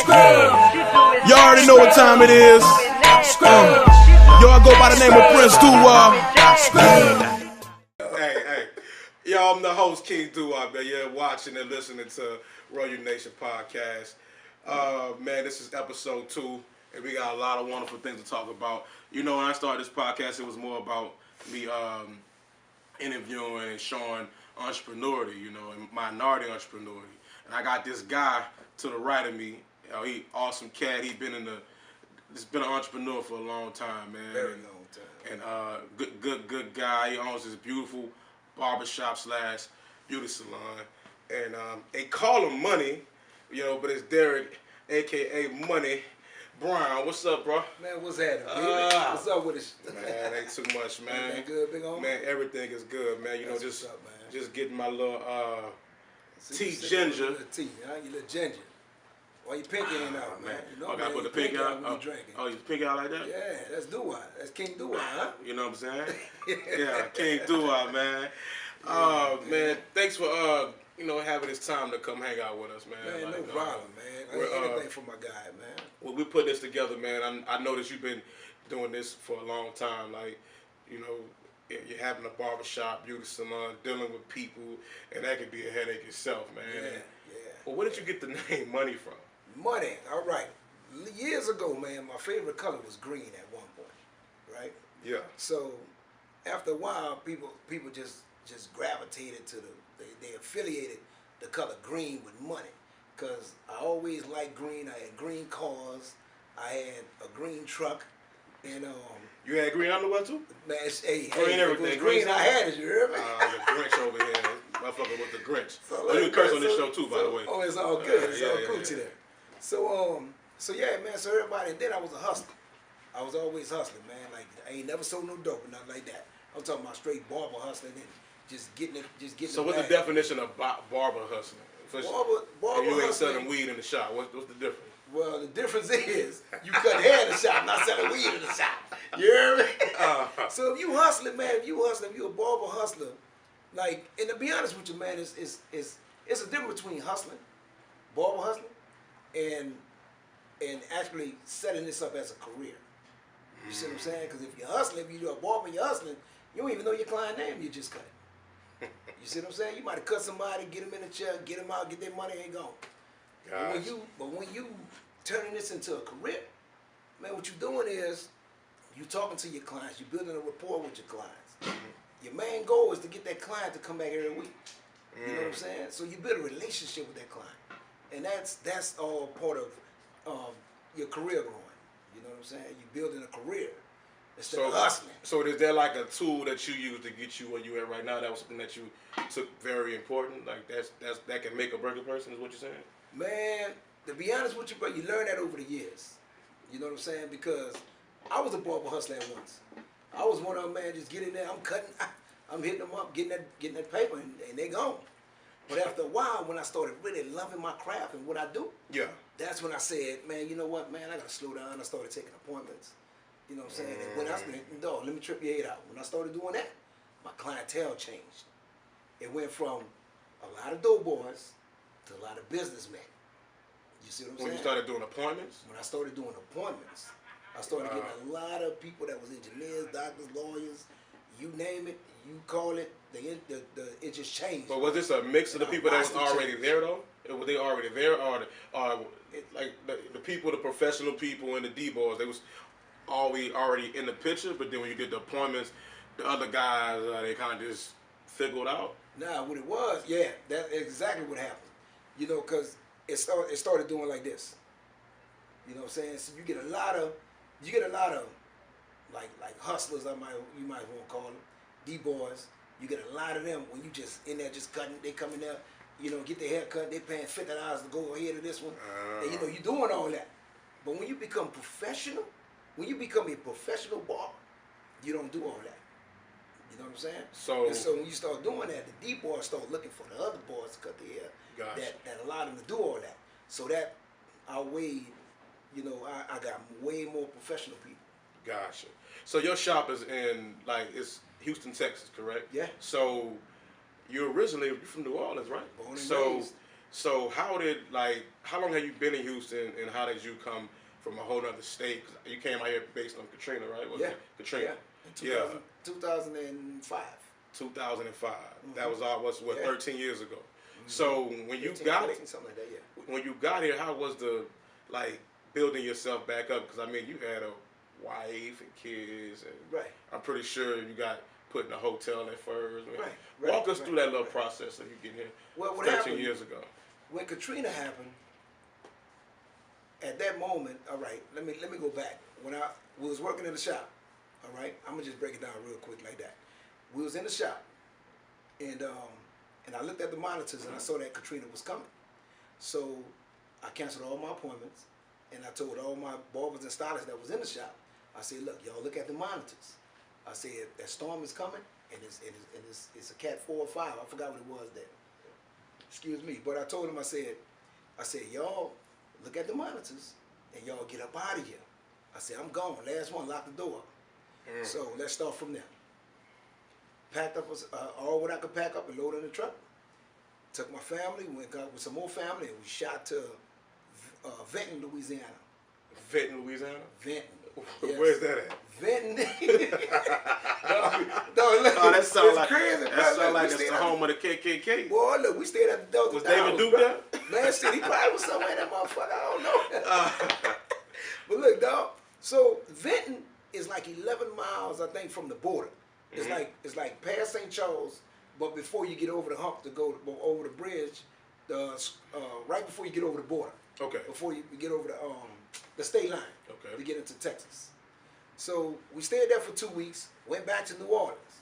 You already know what time it is. Yo, I go by the name of Prince Duah. Hey. Yo, I'm the host, King Duah, man. You're watching and listening to Royal Nation Podcast. Man, this is episode 2, and we got a lot of wonderful things to talk about. You know, when I started this podcast, it was more about me interviewing and showing entrepreneurship, you know, and minority entrepreneurship. And I got this guy to the right of me. You know, he awesome cat. He's been an entrepreneur for a long time, man. Very long time. And good guy. He owns this beautiful barbershop / beauty salon. And they call him Money, you know, but it's Derrick, aka Money Brown. What's up, bro? Man, what's happening, baby? What's up with it? Man, ain't too much, man. Everything good, big homie? Man, everything is good, man. You know, That's what's up, man. just getting my little tea You ginger. little tea, huh? You little ginger. Why your pinky ain't out, man? You know, I gotta man, put the your pinky out. when you drinking. Oh, you pinky out like that? Yeah, that's Duah. That's King Duah, huh? You know what I'm saying? Yeah, King Duah, man. Man, thanks for having this time to come hang out with us, man. Man, like, no problem, man. Anything for my guy, man. When we put this together, man, I noticed you've been doing this for a long time. Like, you know, you're having a barbershop, beauty salon, dealing with people, and that could be a headache itself, man. Yeah. Well, where did you get the name Money from? Money, all right. Years ago, man, my favorite color was green at one point, right? Yeah. So after a while, people just gravitated to they affiliated the color green with money, because I always liked green. I had green cars, I had a green truck, and You had green underwear too? man, Green everything. everything. Green I had it, you heard me? The Grinch over here. Motherfucker with the Grinch. So, You can curse on this show too, by the way. Oh, it's all good. It's all yeah, Gucci there. So yeah, man. So everybody, and then I was a hustler. I was always hustling, man. Like I ain't never sold no dope or nothing like that. I'm talking about straight barber hustling and just getting it. So what's the definition of barber hustling? Barber you ain't hustling. selling weed in the shop. What's the difference? Well, the difference is you cut hair in the shop, not selling weed in the shop. You hear me? So if you hustling, man, if you a barber hustler, like, and to be honest with you, man, it's a difference between hustling, barber hustling, and actually setting this up as a career. You see what I'm saying? Because if you're hustling, if you're a barber and you're hustling, you don't even know your client name, you just cut it. You see what I'm saying? You might have cut somebody, get them in the chair, get them out, get their money, and gone. But when you turning this into a career, man, what you're doing is you talking to your clients, you're building a rapport with your clients. Your main goal is to get that client to come back every week. You know what I'm saying? So you build a relationship with that client, and that's all part of your career growing. You know what I'm saying? You're building a career instead of hustling. So is there like a tool that you use to get you where you at right now? That was something that you took very important. Like that can make or break a person. Is what you're saying? Man, to be honest with you, bro, you learn that over the years. You know what I'm saying? Because I was a barber hustler at once. I was one of them, man, just get in there, I'm cutting, I'm hitting them up, getting that paper, and they gone. But after a while, when I started really loving my craft and what I do, that's when I said, man, you know what, man, I gotta slow down. I started taking appointments. You know what I'm saying? And when let me trip your head out. When I started doing that, my clientele changed. It went from a lot of dope boys to a lot of businessmen. You see what I'm saying? When you started doing appointments? When I started doing appointments, I started getting a lot of people that was engineers, doctors, lawyers, you name it, you call it, it just changed. But was this a mix of the people that was already there, though? Were they already there, or like the people, the professional people and the D-boys, they was already in the picture, but then when you did the appointments, the other guys, they kind of just figured out? Nah, what it was, yeah, that's exactly what happened. You know, because it started doing like this. You know what I'm saying? So you get a lot of like hustlers, you might want to call them, D-boys. You get a lot of them when you just in there just cutting. They come in there, you know, get their hair cut. They paying $50 to go ahead to this one, and you know you doing all that. But when you become professional, when you become a professional barber, you don't do all that. You know what I'm saying? So when you start doing that, the D-boys start looking for the other boys to cut their hair. Gotcha. That allowed them to do all that. So that outweighed, you know, I got way more professional people. Gotcha. So your shop is in, like, it's Houston, Texas, correct? Yeah. So you're from New Orleans, right? Born and raised. So how long have you been in Houston, and how did you come from a whole other state? 'Cause you came out here based on Katrina, right? Was it Katrina? Yeah. In 2005. 2005. Mm-hmm. That was 13 years ago. Mm-hmm. So when you got something like that, yeah. when you got here, how was the building yourself back up? Because I mean, you had a wife and kids, and Right. I'm pretty sure you got put in a hotel at first. Right. Walk us through that little process of you getting here. Well, what 13 happened years ago. when Katrina happened? At that moment, all right. Let me go back. When we was working in the shop, all right. I'm gonna just break it down real quick like that. We was in the shop, and I looked at the monitors and I saw that Katrina was coming. So I canceled all my appointments, and I told all my barbers and stylists that was in the shop, I said, look, y'all look at the monitors. I said, that storm is coming, and it's a Cat 4 or 5. I forgot what it was then. Excuse me. But I told them, I said, y'all look at the monitors, and y'all get up out of here. I said, I'm gone. Last one, lock the door. So let's start from there. Packed up all what I could pack up and load in the truck. Took my family, went out with some more family, and we shot to Vinton, Louisiana. Vinton, Louisiana? Vinton. Yes. Where's that at? Vinton. That sounds like crazy. That sounds like it's the home of the KKK. Boy, look, we stayed at the Delta Was Towers, David Duke there? Man, shit, he probably was somewhere in that motherfucker. I don't know. But look, dog. So Vinton is like 11 miles, I think, from the border. It's like past St. Charles, but before you get over the hump to go over the bridge, right before you get over the border. Okay. Before you get over the state line. Okay. To get into Texas. So we stayed there for 2 weeks. Went back to New Orleans.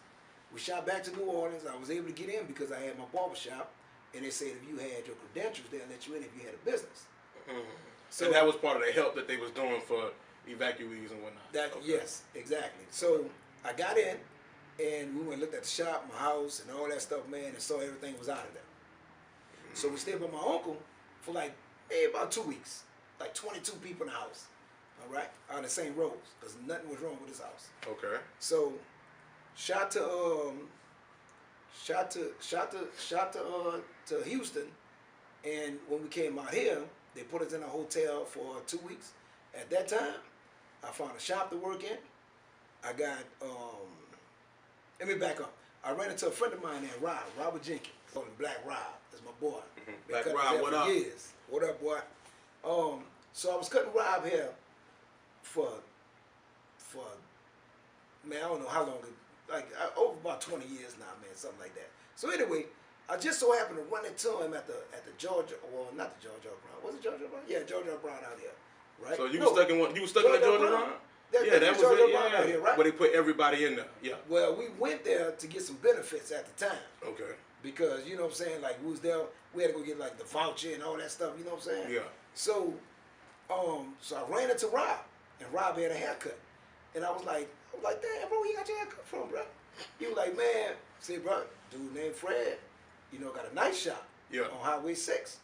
We shot back to New Orleans. I was able to get in because I had my barber shop, and they said if you had your credentials, they'll let you in if you had a business. So and that was part of the help that they was doing for evacuees and whatnot. Yes, exactly. So I got in, and we went and looked at the shop, my house, and all that stuff, man, and saw everything was out of there. So we stayed with my uncle for maybe about 2 weeks, 22 people in the house. All right, on the same roads, because nothing was wrong with his house. Okay. So, shot to Houston, and when we came out here, they put us in a hotel for 2 weeks. At that time, I found a shop to work in. I got let me back up. I ran into a friend of mine named Robert Jenkins. Called him Black Rob. That's my boy. Black Rob, what up? Years. What up, boy? So I was cutting Rob hair for man, I don't know how long, over about 20 years now, man, something like that. So anyway, I just so happened to run into him at the Georgia, well, not the Georgia Brown. Was it Georgia Brown? Yeah, Georgia Brown out here, right? So you were stuck in one. You were stuck in the Georgia Brown. That was Georgia it. Brown out here, right? Where they put everybody in there. Yeah. Well, we went there to get some benefits at the time. Okay. Because you know what I'm saying, we was there, we had to go get the voucher and all that stuff. You know what I'm saying? Yeah. So, so I ran into Rob, and Rob had a haircut, and I was like, damn, bro, where you got your haircut from, bro? He was like, man, say, bro, dude named Fred, got a nice shop on Highway 6.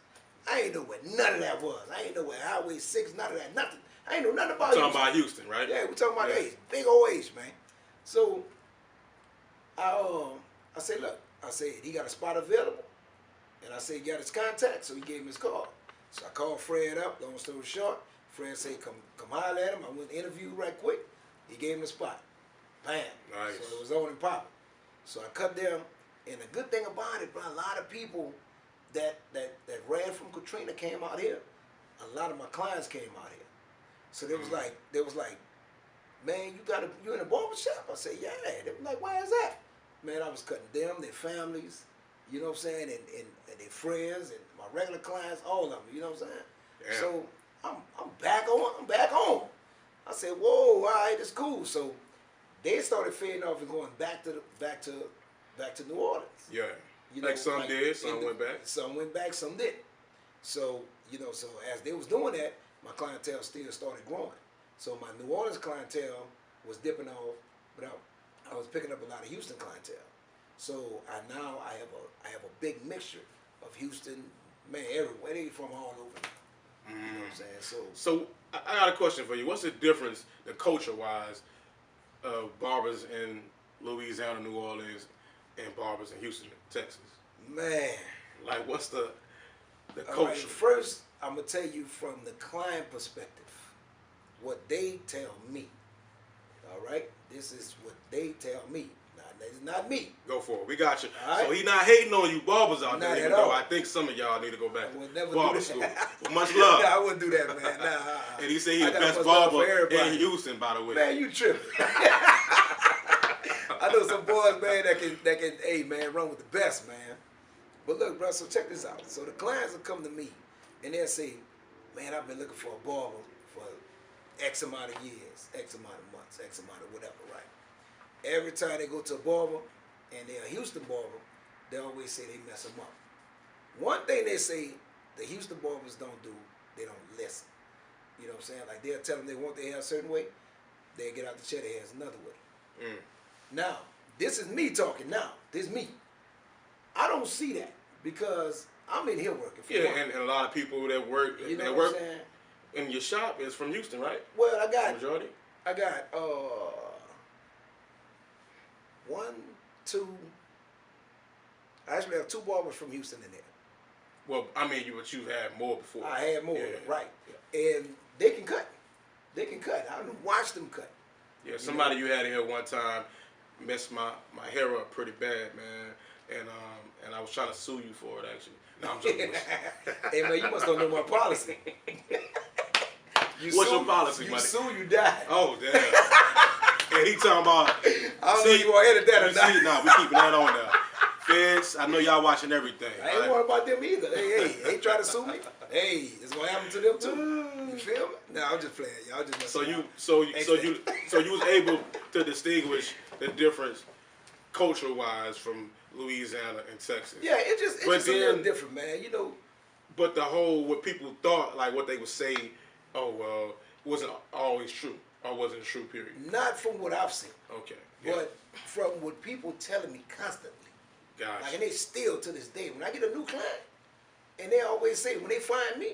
I ain't know where none of that was. I ain't know where Highway 6, none of that, nothing. I ain't know nothing about Talking about Houston, right? Yeah, we talking about H, big old H, man. So, I said, look, he got a spot available, and I said, he got his contact, so he gave him his card. So I called Fred up, long story short. Fred said, come holler at him. I went to interview right quick. He gave him the spot. Bam. Nice. So it was on and popping. So I cut them, and the good thing about it, bro, a lot of people that ran from Katrina came out here. A lot of my clients came out here. So they was like, man, you in a barber shop? I said, yeah. They were like, why is that? Man, I was cutting them, their families, you know what I'm saying, and their friends, and my regular clients, all of them, you know what I'm saying? Damn. So I'm back home. I said, whoa, all right, that's cool. So they started fading off and going back to New Orleans. Yeah. Some did, some went back. Some went back, some didn't. So, so as they was doing that, my clientele still started growing. So my New Orleans clientele was dipping off, but I was picking up a lot of Houston clientele. So I have a big mixture of Houston, man, everywhere. They from all over. You know what I'm saying? So I got a question for you. What's the difference, the culture-wise, of barbers in Louisiana, New Orleans, and barbers in Houston, Texas? Man. What's the The All right, culture. first, I'm gonna tell you from the client perspective, what they tell me. All right, this is what they tell me. It's not me. Go for it. We got you. All right. So he not hating on you barbers out Not there, at even though all. I think some of y'all need to go back I would to never barber do school. that. Well, much love. Nah, I wouldn't do that, man. Nah. And he said he's I the got best much love for barber everybody. in Houston, by the way. Man, you tripping. I know some boys, man, that can, hey, man, run with the best, man. But look, bro, so check this out. So the clients will come to me, and they'll say, man, I've been looking for a barber for X amount of years, X amount of months, X amount of whatever, right? Every time they go to a barber, and they're a Houston barber, they always say they mess them up. One thing they say the Houston barbers don't do, they don't listen. You know what I'm saying? Like they'll tell them they want their hair a certain way, they'll get out the chair, their hair's another way. Now, this is me talking now. This is me. I don't see that because I'm in here working. For And a lot of people that work, you know that what work I'm saying? in your shop is from Houston, right? Well, I got Majority? one, two. I actually have 2 barbers from Houston in there. Well, I mean, but you've had more before. I had more, Yeah. right? Yeah. And they can cut. They can cut. I done watched them cut. Yeah, somebody you had here one time messed my hair up pretty bad, man, and I was trying to sue you for it actually. No, I'm joking. Hey man, you must don't know my policy. What's your policy, You buddy? sue, you die. Oh damn! And he talking about. I don't know if you want to edit that or not. Nah, we keeping that on there. Feds, I know y'all watching everything. I ain't worried about them either. Hey, they try to sue me. Hey, it's gonna happen to them too. You feel me? No, I'm just playing. Y'all just So messing you, around. so you was able to distinguish the difference, culture-wise, from Louisiana and Texas. Yeah, it's just But a little then- different, man. You know, But the whole what people thought, like what they would say, oh well, wasn't always true, or wasn't true. Period. not from what I've seen, Okay. Yeah. but from what people telling me constantly. Gotcha. Like, and they still to this day, when I get a new client, and they always say, when they find me,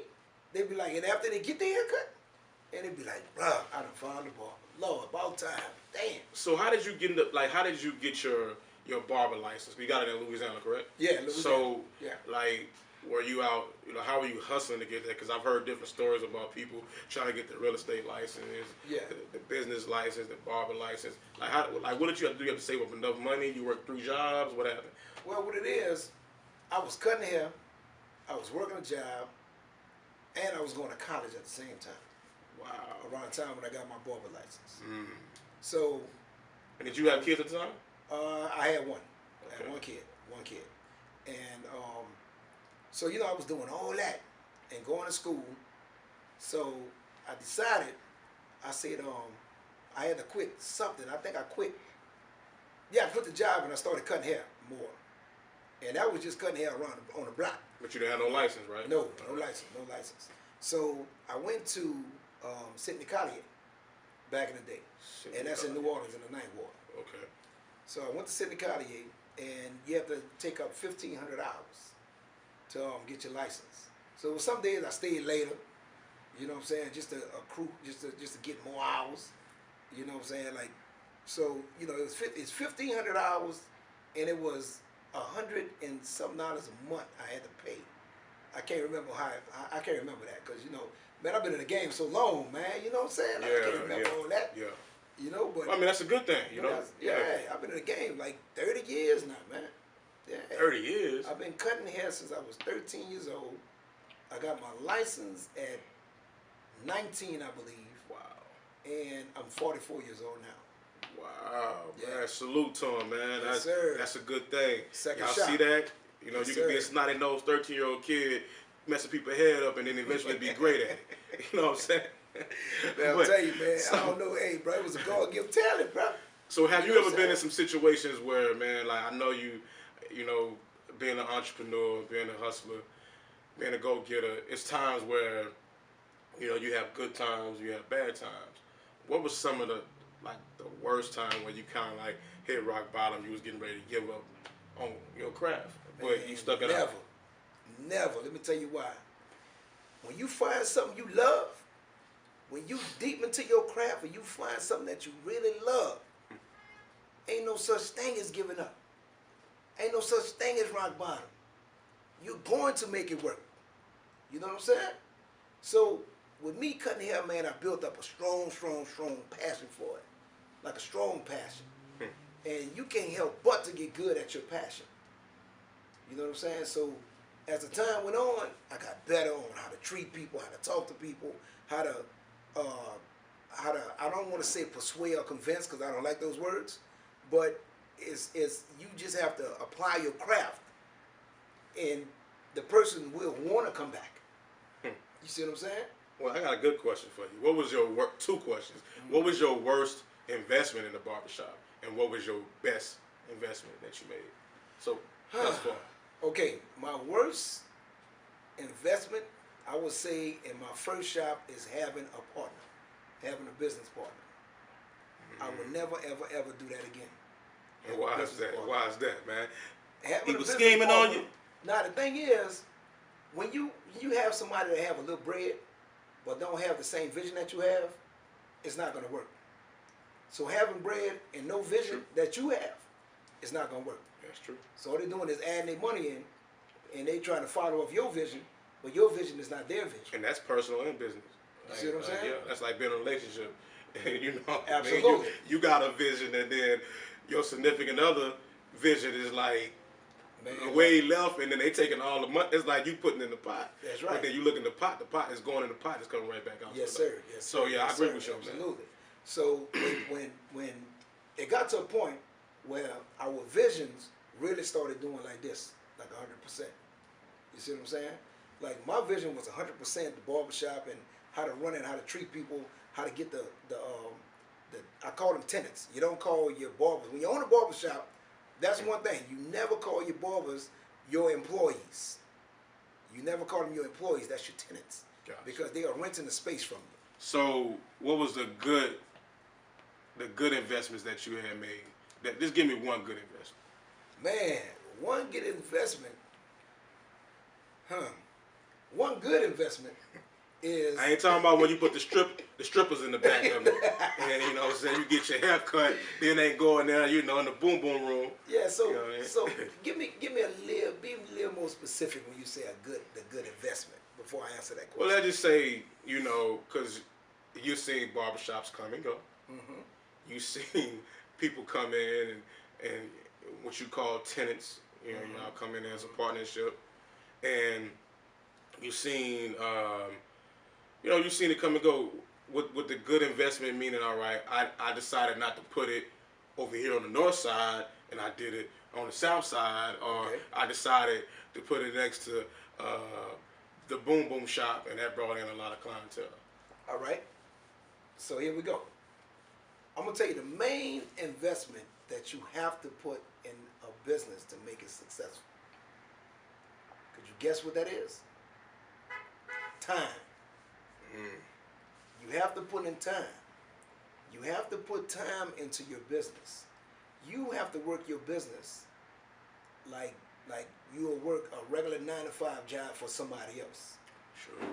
they be like, and after they get their haircut, and they be like, bruh, I done found the barber. Lord, about time. Damn. So how did you get into, like, how did you get your barber license? You got it in Louisiana, correct? Yeah, Louisiana. So, Yeah. like, were you out, how were you hustling to get that? Because I've heard different stories about people trying to get the real estate license, Yeah. the business license, the barber license. Like, what did you have to do? You have to save up enough money? You worked 3 jobs? What happened? Well, what it is, I was cutting hair, I was working a job, and I was going to college at the same time. Wow. Around the time when I got my barber license. Mm. So, And did you have kids at the time? I had one. I Okay. had one kid. And so, you know, I was doing all that and going to school. So I decided, I said, I had to quit something. I think I quit. Yeah, I quit the job and I started cutting hair more. And that was just cutting hair around on the block. But you didn't have no license, right? No license. So I went to Sidney Collier back in the day. Sidney And that's in Collier. New Orleans in the Ninth Ward. Okay. So I went to Sidney Collier, and you have to take up 1,500 hours to get your license. So some days I stayed later, you know what I'm saying, just to accrue, just to get more hours, you know what I'm saying, like, so you know it's 1,500 hours, and it was $100 and something a month I had to pay. I can't remember how I can't remember that because you know, man, I've been in the game so long, man. You know what I'm saying? I can't remember all that. Yeah. You know, but I mean, that's a good thing, you know? yeah, I've been in the game like 30 years now, man. Yeah. 30 years? I've been cutting hair since I was 13 years old. I got my license at 19, I believe. Wow. And I'm 44 years old now. Wow, Yeah. man. Salute to him, man. Yes, sir. That's a good thing. Second Y'all shot. see that? You know, Yes, you can be a sir. snotty-nosed 13-year-old kid messing people's head up and then eventually be great at it. You know what I'm saying? Man, I'll But- tell you, man, so- I don't know, hey, bro, it was a God-given talent, bro. So have You you know ever what I'm been in saying? some situations where, man, like I know you know, being an entrepreneur, being a hustler, being a go-getter, it's times where, you know, you have good times, you have bad times. What was some of the worst time when you kind of like hit rock bottom, you was getting ready to give up on your craft, but Man, you stuck it never, out? Never. Let me tell you why. When you find something you love, when you deep into your craft and you find something that you really love, ain't no such thing as giving up. Ain't no such thing as rock bottom. You're going to make it work. You know what I'm saying? So with me cutting hair, man, I built up a strong passion for it. Like a strong passion. And you can't help but to get good at your passion. You know what I'm saying? So as the time went on, I got better on how to treat people, how to talk to people, how to I don't want to say persuade or convince because I don't like those words, but it's you just have to apply your craft, and the person will want to come back. You see what I'm saying? Well, I got a good question for you. What was your two questions? What was your worst investment in the barbershop, and what was your best investment that you made? So thus far. Okay, my worst investment, I would say, in my first shop is having a partner, having a business partner. I would never, ever do that again. And why is that? Why is that, man? Having He a was business scheming on you? Now, the thing is, when you have somebody that have a little bread, but don't have the same vision that you have, it's not going to work. So having bread and no vision that you have, it's not going to work. That's true. So all they're doing is adding their money in, and they trying to follow up your vision, but your vision is not their vision. And that's personal and business. You see what I'm saying? Yeah, that's like being in a relationship. You know, Absolutely. I mean, you got a vision, and then your significant other vision is like way left, and then they taking all the money. It's like you putting in the pot. That's right. But then you look in the pot is going in the pot, it's coming right back out. Yes, sir. Yes, sir. So yeah, I agree sir. with you on that. Absolutely. So when it got to a point where our visions really started doing like this, like 100%. You see what I'm saying? Like my vision was 100% the barbershop and how to run it, how to treat people, how to get the I call them tenants. You don't call your barbers. When you own a barbershop, that's one thing. You never call your barbers your employees. You never call them your employees. That's your tenants. Gotcha. Because they are renting the space from you. So what was the good investments that you had made? Just give me one good investment. Man, one good investment. One good investment is. I ain't talking about when you put the strippers in the back of it, and you know what I'm saying, you get your hair cut, then they go in there, you know, in the boom boom room. Yeah, so you know what I mean? so give me be a little more specific when you say the good investment before I answer that question. Well, let's just say, you know, because you've seen barbershops come and go. Mm-hmm. You've seen people come in and what you call tenants, you know, come in as a partnership, and you've seen, you've seen it come and go. With the good investment meaning, all right, I decided not to put it over here on the north side, and I did it on the south side, or I decided to put it next to the boom boom shop, and that brought in a lot of clientele. All right. So here we go. I'm gonna tell you the main investment that you have to put in a business to make it successful. Could you guess what that is? Time. You have to put in time. You have to put time into your business. You have to work your business like you will work a regular 9-to-5 job for somebody else. True.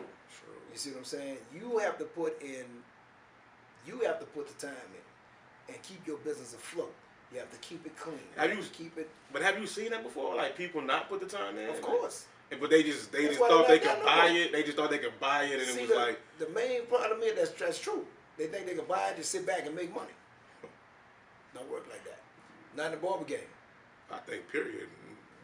You see what I'm saying? You have to put the time in and keep your business afloat. You have to keep it clean. But have you seen that before? Like people not put the time in? Of course. But they just thought they could buy it. They just thought they could buy it, and it was like the main problem is that's true. They think they can buy it, just sit back and make money. Don't work like that. Not in the barber game. I think period.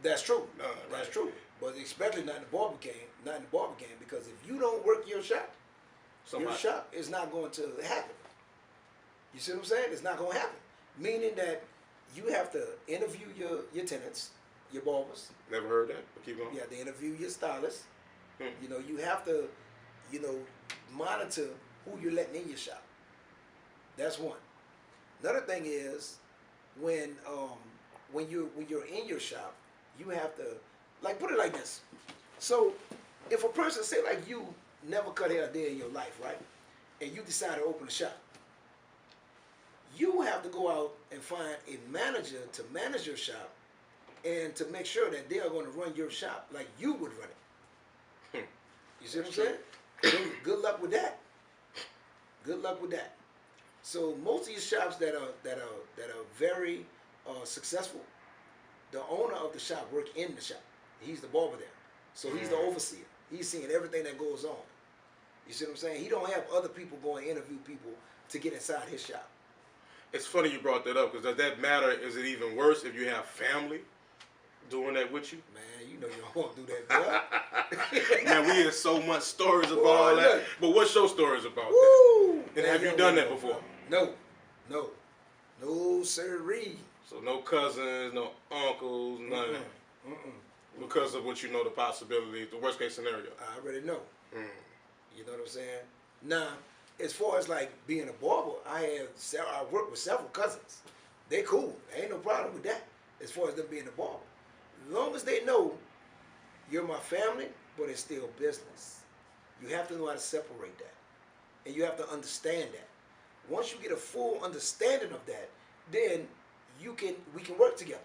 That's true. That's true. But especially not in the barber game. Not in the barber game, because if you don't work your shop, your shop is not going to happen. You see what I'm saying? It's not going to happen. Meaning that you have to interview your tenants, your barbers. Never heard that. But keep going. You have to interview your stylists. You know, you have to, monitor who you're letting in your shop. That's one. Another thing is when you're in your shop, you have to, put it like this. So if a person, say like you never cut hair a day in your life, right? And you decide to open a shop, you have to go out and find a manager to manage your shop and to make sure that they are going to run your shop like you would run it. You see what I'm saying? Good luck with that. Good luck with that. So most of these shops that are very successful, the owner of the shop works in the shop. He's the barber there, so he's the overseer. He's seeing everything that goes on. You see what I'm saying? He don't have other people going to interview people to get inside his shop. It's funny you brought that up, because does that matter? Is it even worse if you have family doing that with you? Man, you know you don't want to do that, boy. Man, we hear so much stories about Boy, all that. look. But what's your stories about Woo! that? And Man, have you don't done know, that before? No, no, no, sirree. So no cousins, no uncles, none of that. Because of what you know, the possibility, the worst case scenario. I already know. You know what I'm saying? Now, as far as like being a barber, I work with several cousins. They cool. There ain't no problem with that. As far as them being a barber, as long as they know you're my family, but it's still business. You have to know how to separate that, and you have to understand that. Once you get a full understanding of that, then we can work together.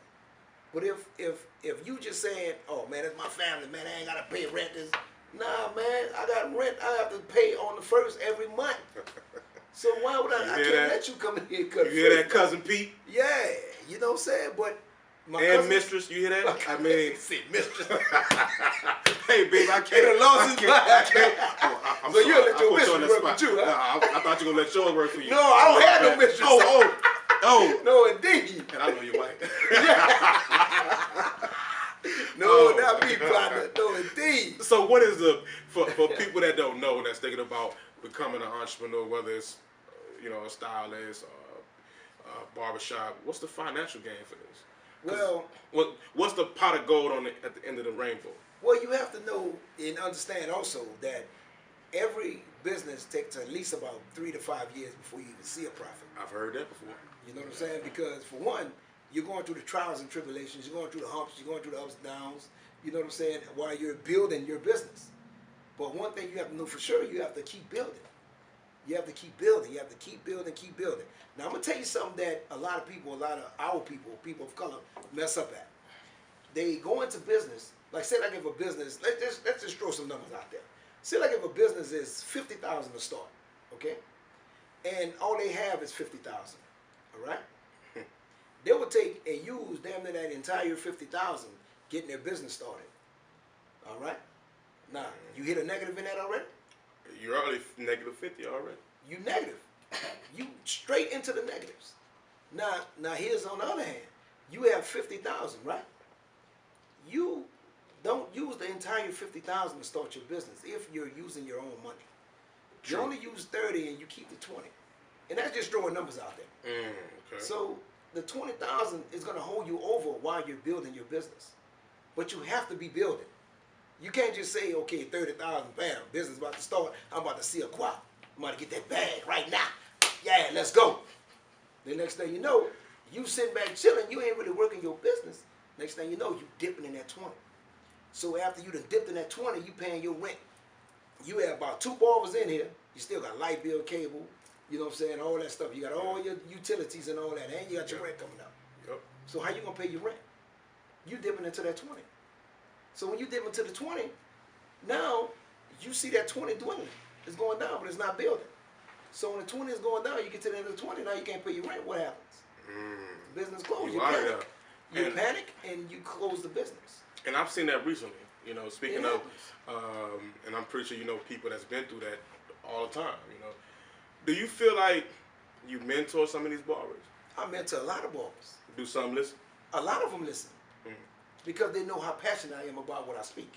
But if you just saying, oh man, that's my family, man, I ain't gotta pay rent. Nah, man, I got rent I have to pay on the 1st every month. So why would I can't let you come in here and cut. You hear that, Cousin Pete? Yeah, you know what I'm saying? But my and cousin, mistress, you hear that? I mean, see, mistress. hey, babe, I can't. He done lost his mind. I can't. I'm So sorry, you'll let I your put you on mistress the work with spot. you, huh? Nah, I thought you were gonna let yours work for you. No, I don't have no mistress. Oh. No, indeed. And I know you might. No, not me, partner. No, indeed. So what is for people that don't know, that's thinking about becoming an entrepreneur, whether it's a stylist or a barbershop, what's the financial gain for this? Well, what's the pot of gold at the end of the rainbow? Well, you have to know and understand also that every business takes at least about 3 to 5 years before you even see a profit. I've heard that before. You know what I'm saying? Because for one, you're going through the trials and tribulations, you're going through the humps, you're going through the ups and downs, you know what I'm saying, while you're building your business. But one thing you have to know for sure, you have to keep building. You have to keep building. You have to keep building, keep building. Now, I'm going to tell you something that a lot of our people of color, mess up at. They go into business, like say like if a business, let's just throw some numbers out there. Say like if a business is $50,000 to start, okay? And all they have is $50,000, all right? They will take and use damn near that entire $50,000 getting their business started, all right? Now, you hit a negative in that already? You're already negative 50 already. You negative. You straight into the negatives. Now here's on the other hand. You have 50,000, right? You don't use the entire 50,000 to start your business if you're using your own money. True. You only use 30 and you keep the 20. And that's just throwing numbers out there. Okay. So the 20,000 is going to hold you over while you're building your business. But you have to be building. You can't just say, okay, 30,000, bam, business about to start. I'm about to see a quap. I'm about to get that bag right now. Yeah, let's go. The next thing you know, you sitting back chilling. You ain't really working your business. Next thing you know, you dipping in that 20. So after you done dipped in that 20, you paying your rent. You have about 2 barbers in here. You still got light bill, cable, you know what I'm saying, all that stuff. You got all your utilities and all that, and you got your rent coming up. Yep. So how you gonna pay your rent? You dipping into that 20. So when you dip into the 20, now you see that 20 dwindling. It's going down, but it's not building. So when the 20 is going down, you get to the end of the 20, now you can't pay your rent. What happens? Business closed. You panic. You panic and you close the business. And I've seen that recently. Speaking of, and I'm pretty sure you know people that's been through that all the time. Do you feel like you mentor some of these barbers? I mentor a lot of barbers. Do some listen? A lot of them listen. Because they know how passionate I am about what I speak.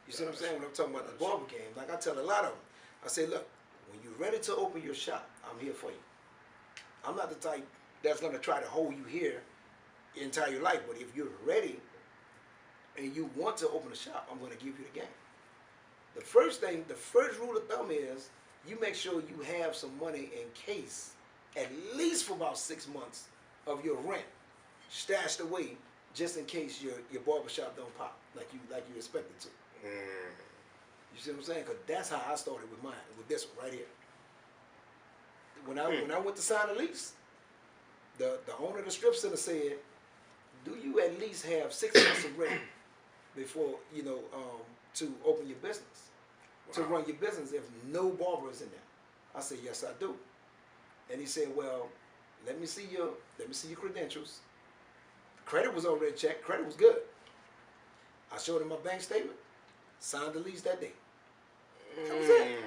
You see what I'm saying? When I'm talking about the barber game, like I tell a lot of them, I say, look, when you're ready to open your shop, I'm here for you. I'm not the type that's going to try to hold you here your entire life, but if you're ready and you want to open a shop, I'm going to give you the game. The first rule of thumb is you make sure you have some money in case, at least for about 6 months of your rent, stashed away, just in case your barbershop don't pop like you expect it to. You see what I'm saying? Because that's how I started with mine, with this one right here. When I went to sign a lease, the owner of the strip center said, do you at least have 6 months of rent before, to open your business, to run your business if no barber is in there? I said, yes, I do. And he said, well, let me see your credentials. Credit was already checked. Credit was good. I showed him my bank statement. Signed the lease that day. That was it.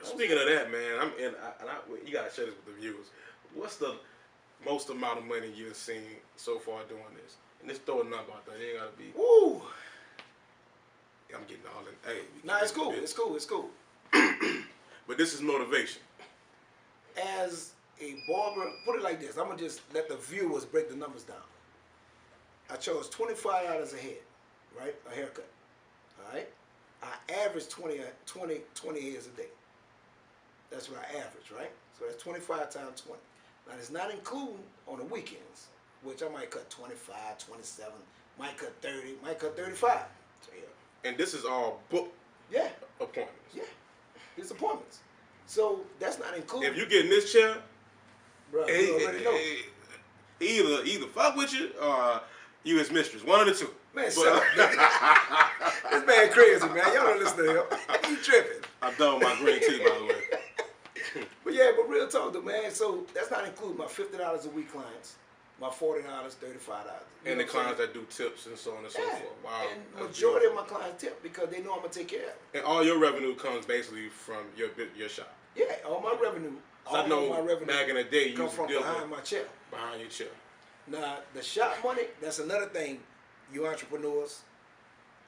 Speaking of that, man, you gotta share this with the viewers. What's the most amount of money you've seen so far doing this? And just throw a number out there. It ain't gotta be. Woo! I'm getting all in. Hey, Nah, it's cool. It's cool. It's cool. But this is motivation. As a barber, put it like this. I'm gonna just let the viewers break the numbers down. I chose $25 a head, right? A haircut. All right. I average 20 hairs a day. That's what I average, right? So that's 25 times 20. Now it's not including on the weekends, which I might cut 25, 27, might cut 30, might cut 35. So yeah. And this is all book appointments. Yeah. It's appointments. So that's not included. If you get in this chair, bro, you already know. Either fuck with you or you his mistress. One of the two. Man, shut up. This man crazy, man. Y'all don't listen to him. He tripping. I'm done with my green tea, by the way. But yeah, but real talk though, man. So that's not including my $50 a week clients, my $40, $35. And the clients that do tips and so on and so forth. Wow. And majority of my clients tip because they know I'm gonna take care of them. And all your revenue comes basically from your shop. Yeah, all my revenue. All I know my revenue back in the day you come used from to deal behind with my chair. behind your chair. Now the shop money, that's another thing. You entrepreneurs,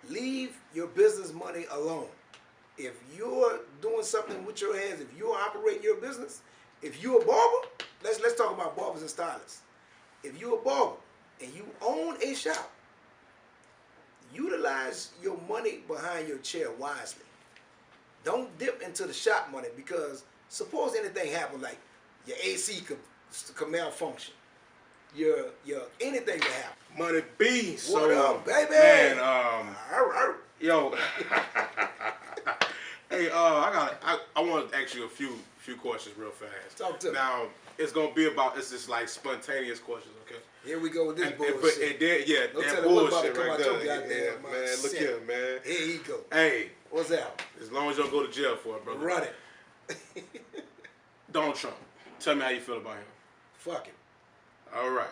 leave your business money alone. If you're doing something with your hands, if you're operating your business, if you're a barber, let's talk about barbers and stylists. If you're a barber and you own a shop, utilize your money behind your chair wisely. Don't dip into the shop money because suppose anything happen, like your AC could malfunction, your anything could happen. Money B. What up, baby? Man, yo. Hey, I want to ask you a few questions real fast. Talk to me. Now, it's gonna be about just like spontaneous questions, okay? Here we go with this bullshit. Don't tell that me what about to bullshit come right out your there. goddamn mouth. Man, look Shit. here, man. Here you go. Hey, What's that? as long as you don't go to jail for it, brother. Run it. Donald Trump. Tell me how you feel about him. Fuck him. All right.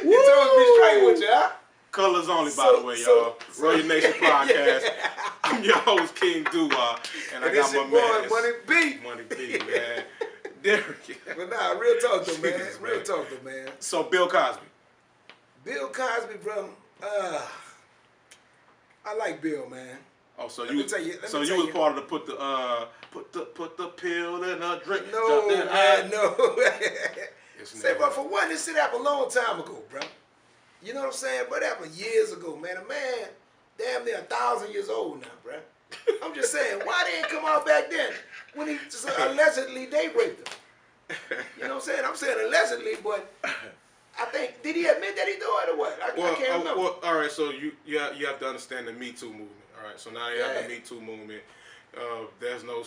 You told me straight with you, huh? Colors only, by the way, y'all. Royal Nation Podcast. I'm your host, King Duah, and I got my man. Money B. Money B, man. Derrick. But nah, real talk though, man. Jesus, Real man. talk though, man. So Bill Cosby. Bill Cosby, bro. I like Bill, man. Oh, so Let you me tell you- was part of the put the pill in a drink. No, drop that man, high. no. Yes, Say, man. bro, for one, this shit happened a long time ago, bro. You know what I'm saying? But that happened years ago, man. A man, damn near 1,000 years old now, bro. I'm just saying, why they ain't come out back then when he just allegedly they raped him? You know what I'm saying? I'm saying allegedly, but I think, did he admit that he do it or what? I can't remember. Well, all right, so you have to understand the Me Too movement. All right, so now you have the Me Too movement. There's no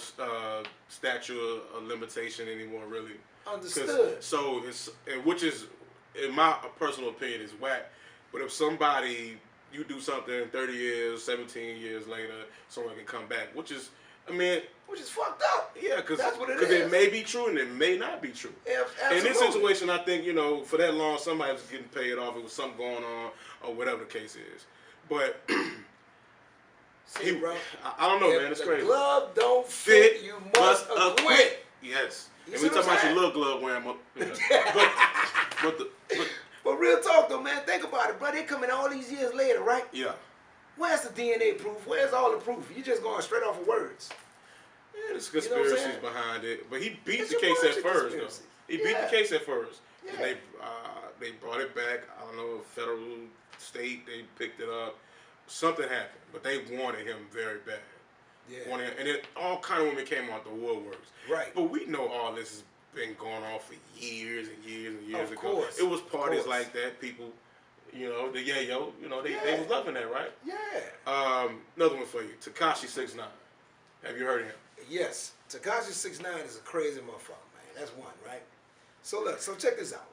statute of limitation anymore, really. Understood. So which is, in my personal opinion, is whack. But if somebody, you do something 30 years, 17 years later, someone can come back, which is fucked up. Yeah, because that's what it is. It may be true and it may not be true. Yeah, in this absolutely. situation, I think, for that long, somebody was getting paid off. It was something going on, or whatever the case is. But See, bro, I don't know, if man. It's the crazy. glove don't fit, you must acquit. Yes. You And see we what talking I'm about your saying? little glove wearing. But real talk though, man, think about it, bro. They coming all these years later, right? Yeah. Where's the DNA proof? Where's all the proof? You just going straight off of words. Yeah, there's You know what I'm conspiracies saying? behind it, but he beat It's the a case bunch at of first. conspiracies. Though. He beat Yeah. the case at first. Yeah. And they brought it back. I don't know, federal, state. They picked it up. Something happened, but they wanted him very bad. Yeah. Wanted him, and it all kind of women came out the woodworks. Right. But we know all this has been going on for years and years and years Of ago. course. It was parties course. like that. People, the yayo, they Yeah. was loving that, right? Yeah. Another one for you, Tekashi 6ix9ine. Have you heard of him? Yes. Tekashi 6ix9ine is a crazy motherfucker, man. That's one, right? So look, check this out.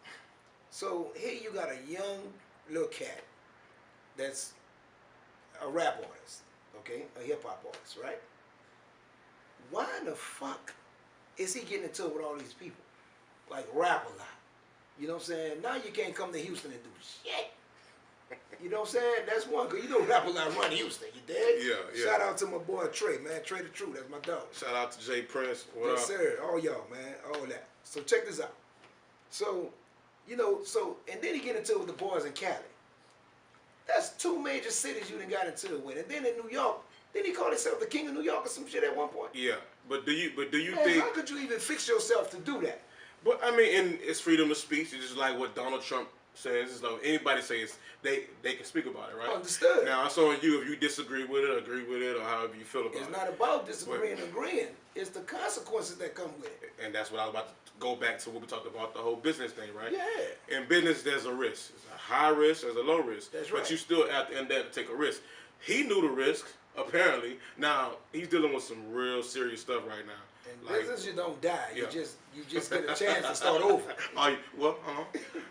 So here you got a young little cat that's a rap artist, okay? A hip hop artist, right? Why in the fuck is he getting into it with all these people? Like rap a lot. You know what I'm saying? Now you can't come to Houston and do shit. You know what I'm saying? That's one, because you know rappers like run Houston, you dig? Yeah. Shout out to my boy Trey, man. Trey the True, that's my dog. Shout out to Jay Prince. What Yes, up? sir. All y'all, man. All that. So check this out. So, you know, and then he get into it with the boys in Cali. That's two major cities you done got into it with. And then in New York, then he called himself the king of New York or some shit at one point. Yeah, but do you Man, think? how could you even fix yourself to do that? But I mean, and it's freedom of speech. It's just like what Donald Trump says. It's like anybody says they can speak about it, right? Understood. Now it's on you if you disagree with it, agree with it, or however you feel about it. It's not about disagreeing and agreeing. It's the consequences that come with it. And that's what I was about to go back to what we talked about, the whole business thing, right? Yeah. In business, there's a risk. There's a high risk, there's a low risk. That's right. But you still at the end there to take a risk. He knew the risk, apparently. Now, he's dealing with some real serious stuff right now. In business, you don't die. Yeah. You just get a chance to start over.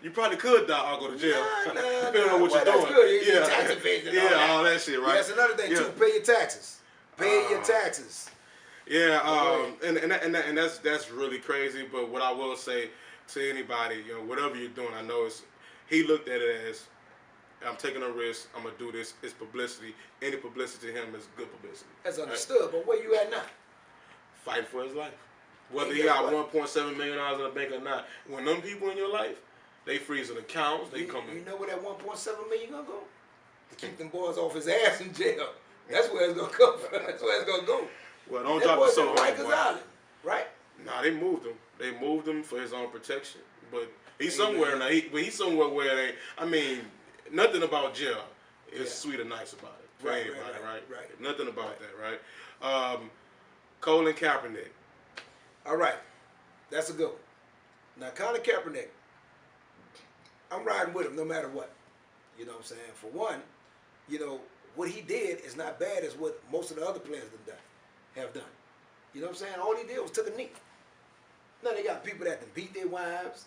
You probably could die or go to jail. Depending on what you're that's doing. good. You tax evasion and all that shit, right? That's another thing too. Pay your taxes. Pay your taxes. Yeah, and that's really crazy. But what I will say to anybody, you know, whatever you're doing, I know he looked at it as, I'm taking a risk. I'm gonna do this. It's publicity. Any publicity to him is good publicity. That's understood. Right? But where you at now? Fighting for his life. Whether he got $1.7 million in the bank or not, when them people in your life, they freezing accounts, they come in. You know where that 1.7 million gonna go? To keep them boys off his ass in jail. That's where it's gonna come from. That's where it's gonna go. Well, don't drop the soap on Rikers Island, right? Nah, they moved him. They moved him for his own protection. But he's somewhere now. He's somewhere where they. I mean, nothing about jail is sweet or nice about it for anybody, right? Nothing about that, right? Colin Kaepernick. All right, that's a good one. Now, Colin Kaepernick, I'm riding with him no matter what. You know what I'm saying? For one, you know, what he did is not bad as what most of the other players have done. You know what I'm saying? All he did was took a knee. Now they got people that done beat their wives,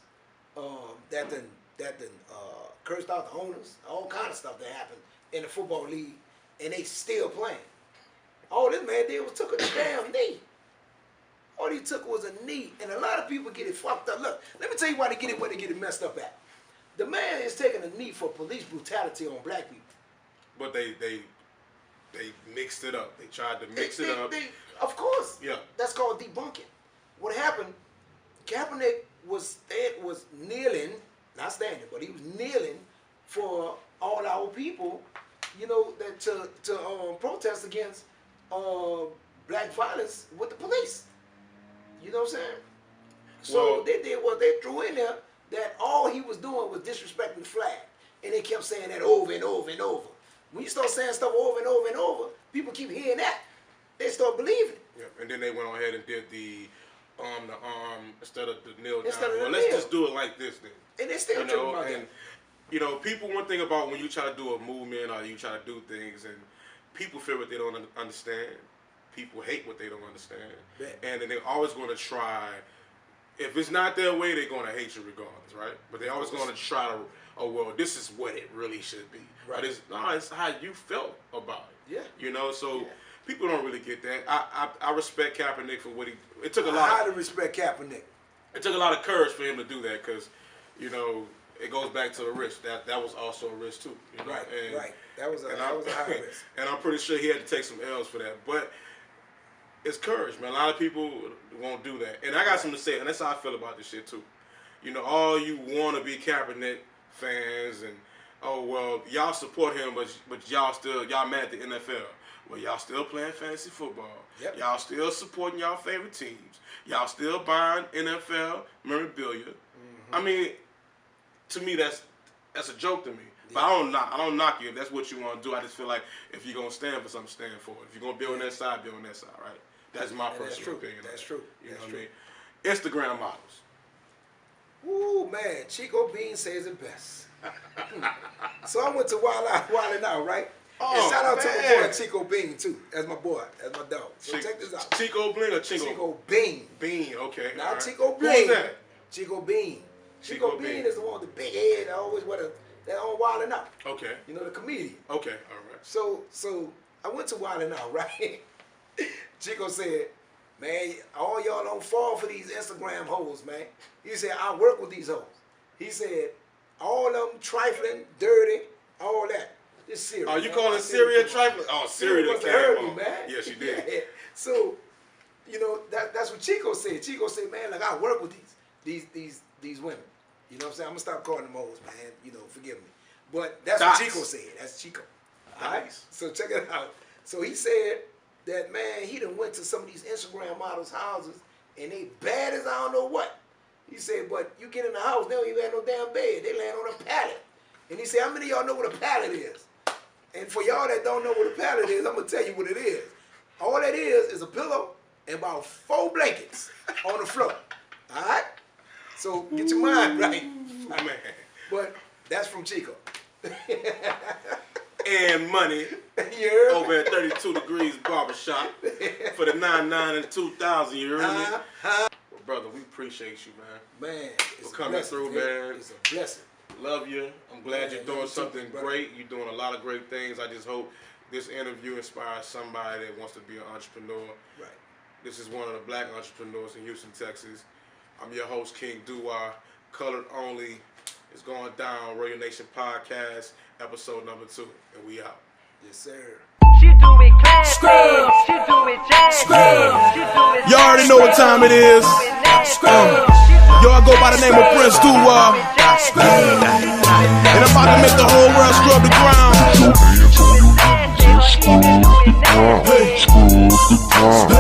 that done cursed out the owners, all kind of stuff that happened in the football league, and they still playing. All this man did was took a damn knee. All he took was a knee, and a lot of people get it fucked up. Look, let me tell you why they get it messed up at. The man is taking a knee for police brutality on black people. But they mixed it up. They tried to mix it up. Of course. Yeah. That's called debunking. What happened? Kaepernick was kneeling, not standing, but he was kneeling for all our people, you know, that to protest against black violence with the police. You know what I'm saying? So they did what they threw in there, that all he was doing was disrespecting the flag. And they kept saying that over and over and over. When you start saying stuff over and over and over, people keep hearing that. They start believing it. Yeah, and then they went on ahead and did the arm to arm instead of the kneel down. Instead of the let's kneel. just do it like this then. And they still talking about that. You know, people, one thing about when you try to do a movement or you try to do things and people fear what they don't understand. People hate what they don't understand. Yeah. And then they're always going to try, if it's not their way, they're going to hate you regardless, right? But they're always going to try to, oh, well, this is what it really should be. Right. But it's how you felt about it. Yeah. You know, so people don't really get that. I respect Kaepernick for what it took a lot. I highly respect Kaepernick. It took a lot of courage for him to do that because, you know, it goes back to the risk. That was also a risk too. You know? Right. That was a high risk. And I'm pretty sure he had to take some L's for that. But it's courage, man. A lot of people won't do that. And I got something to say, and that's how I feel about this shit too. You know, all you want to be Kaepernick fans and, oh, well, y'all support him, but y'all mad at the NFL. Well, y'all still playing fantasy football. Yep. Y'all still supporting y'all favorite teams. Y'all still buying NFL memorabilia. Mm-hmm. I mean, to me, that's a joke to me. But I don't knock you if that's what you want to do. I just feel like if you're gonna stand for something, stand for it. If you're gonna be on that side, be on that side, right? That's my personal opinion. That's true. You know what I mean? Instagram models. Ooh, man, Chico Bean says it best. So I went to Wild Out, right? Oh, and shout out to man. my boy Chico Bean too. That's my boy. That's my dog. So check this out. Chico Bling or Chico? Chico Bean. Bean, okay. Not right. Chico Bling. Who's that? Chico Bean. Chico Bean Bean is the one with the big head that always wear that on Wild Out. Okay. You know, the comedian. Okay, all right. So I went to Wild Out, right? Chico said, man, all y'all don't fall for these Instagram hoes, man. He said, I work with these hoes. He said, all of them trifling, dirty, all that. It's serious. Oh, you calling Syria trifling? Oh, Syria must have heard me, man. Yeah, she did. Yeah. So, that's what Chico said. Chico said, man, like I work with these women. You know what I'm saying? I'm gonna stop calling them hoes, man. Forgive me. But that's what Chico said. That's Chico. All right? So check it out. So he said that, man, he done went to some of these Instagram models' houses and they bad as I don't know what. He said, but you get in the house, they don't even have no damn bed. They laying on a pallet. And he said, how many of y'all know what a pallet is? And for y'all that don't know what a pallet is, I'm gonna tell you what it is. All that is a pillow and about 4 blankets on the floor. All right? So get your mind right. Man. But that's from Chico. And money over at 32 Degrees Barbershop for the 99 and 2000. You heard me? Well, brother, we appreciate you, man. Man, it's for coming through, man. It's a blessing. Love you. I'm glad you're doing something great. You're doing a lot of great things. I just hope this interview inspires somebody that wants to be an entrepreneur. Right. This is one of the black entrepreneurs in Houston, Texas. I'm your host, King Duah. Colored Only is going down. Royal Nation Podcast, episode number 2. And we out. Yes, sir. She do it classy. She do it jazzy. She do it. You already know what time it is. Yo, I go by the name of Prince Duah. And I'm about to make the whole world scrub the ground. Hey.